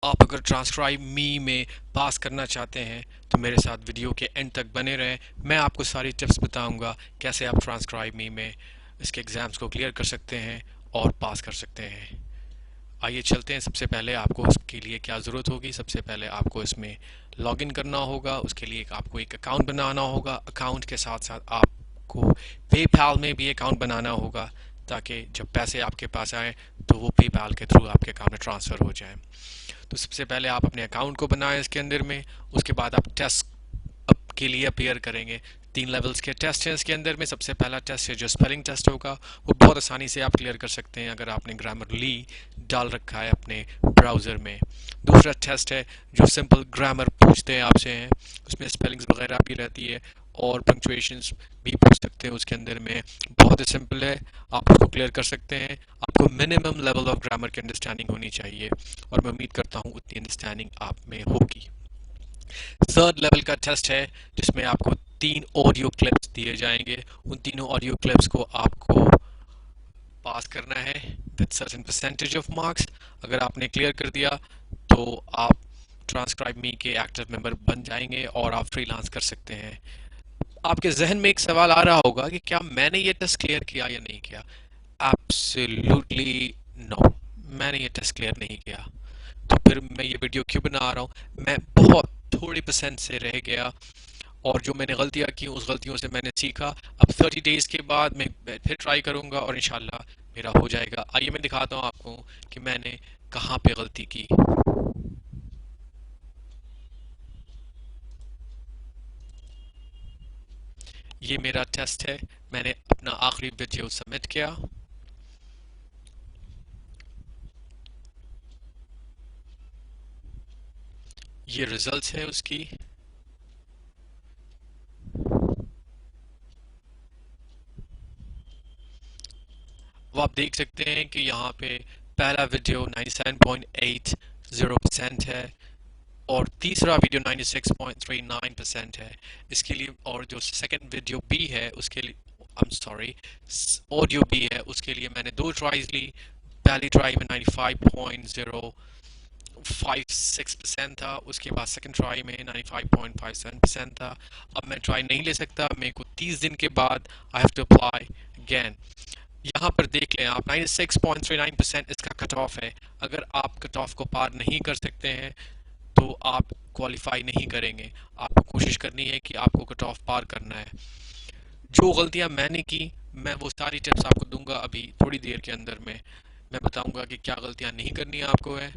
आप अगर ट्रांसक्राइब मी में पास करना चाहते हैं तो मेरे साथ वीडियो के एंड तक बने रहें। मैं आपको सारी टिप्स बताऊंगा कैसे आप ट्रांसक्राइब मी में इसके एग्ज़ाम्स को क्लियर कर सकते हैं और पास कर सकते हैं। आइए चलते हैं। सबसे पहले आपको इसके लिए क्या ज़रूरत होगी। सबसे पहले आपको इसमें लॉगिन करना होगा। उसके लिए आपको एक अकाउंट बनाना होगा। अकाउंट के साथ साथ आपको पेपैल में भी अकाउंट बनाना होगा ताकि जब पैसे आपके पास आए तो वो पेपैल के थ्रू आपके अकाउंट में ट्रांसफ़र हो जाए। तो सबसे पहले आप अपने अकाउंट को बनाएं इसके अंदर में। उसके बाद आप टेस्ट के लिए अपेयर करेंगे। 3 लेवल्स के टेस्ट हैं इसके अंदर में। सबसे पहला टेस्ट है जो स्पेलिंग टेस्ट होगा, वो बहुत आसानी से आप क्लियर कर सकते हैं अगर आपने ग्रामरली डाल रखा है अपने ब्राउज़र में। दूसरा टेस्ट है जो सिंपल ग्रामर पूछते हैं आपसे हैं, उसमें स्पेलिंग्स वगैरह भी रहती है और पंक्चुएशंस भी पूछ सकते हैं उसके अंदर में। बहुत ही सिंपल है, आप उसको क्लियर कर सकते हैं। आपको मिनिमम लेवल ऑफ ग्रामर की अंडरस्टैंडिंग होनी चाहिए और मैं उम्मीद करता हूँ उतनी अंडरस्टैंडिंग आप में होगी। 3rd लेवल का टेस्ट है जिसमें आपको 3 ऑडियो क्लिप्स दिए जाएंगे। उन तीनों ऑडियो क्लिप्स को आपको पास करना है with certain percentage of marks. अगर आपने क्लियर कर दिया तो आप ट्रांसक्राइब मी के एक्टिव मेंबर बन जाएंगे और आप फ्रीलांस कर सकते हैं। आपके जहन में एक सवाल आ रहा होगा कि क्या मैंने ये टेस्ट क्लियर किया या नहीं किया। एब्सोल्युटली नो, मैंने ये टेस्ट क्लियर नहीं किया। तो फिर मैं ये वीडियो क्यों बना रहा हूँ। मैं बहुत थोड़ी परसेंट से रह गया और जो मैंने गलतियाँ की उस गलतियों से मैंने सीखा। अब 30 डेज के बाद मैं फिर ट्राई करूँगा और इंशाल्लाह मेरा हो जाएगा। आइए मैं दिखाता हूँ आपको कि मैंने कहाँ पे गलती की। ये मेरा टेस्ट है, मैंने अपना आखिरी वीडियो सबमिट किया। ये रिजल्ट्स है उसकी। वो आप देख सकते हैं कि यहाँ पे पहला वीडियो 97.80% है और तीसरा वीडियो 96.39% है इसके लिए। और जो सेकंड वीडियो बी है उसके लिए, I am sorry, audio B है, उसके लिए मैंने 2 ट्राइज ली। पहली ट्राई में 95.056% था, उसके बाद सेकंड ट्राई में 95.57% था। अब मैं ट्राई नहीं ले सकता, मेरे को 30 दिन के बाद I have to apply again. यहाँ पर देख लें आप 96.39% इसका कट ऑफ है। अगर आप कट ऑफ को पार नहीं कर सकते हैं तो आप क्वालिफाई नहीं करेंगे। आपको कोशिश करनी है कि आपको कट ऑफ पार करना है। जो गलतियां मैंने की मैं वो सारी टिप्स आपको दूंगा अभी थोड़ी देर के अंदर में। मैं बताऊंगा कि क्या गलतियां नहीं करनी है आपको है।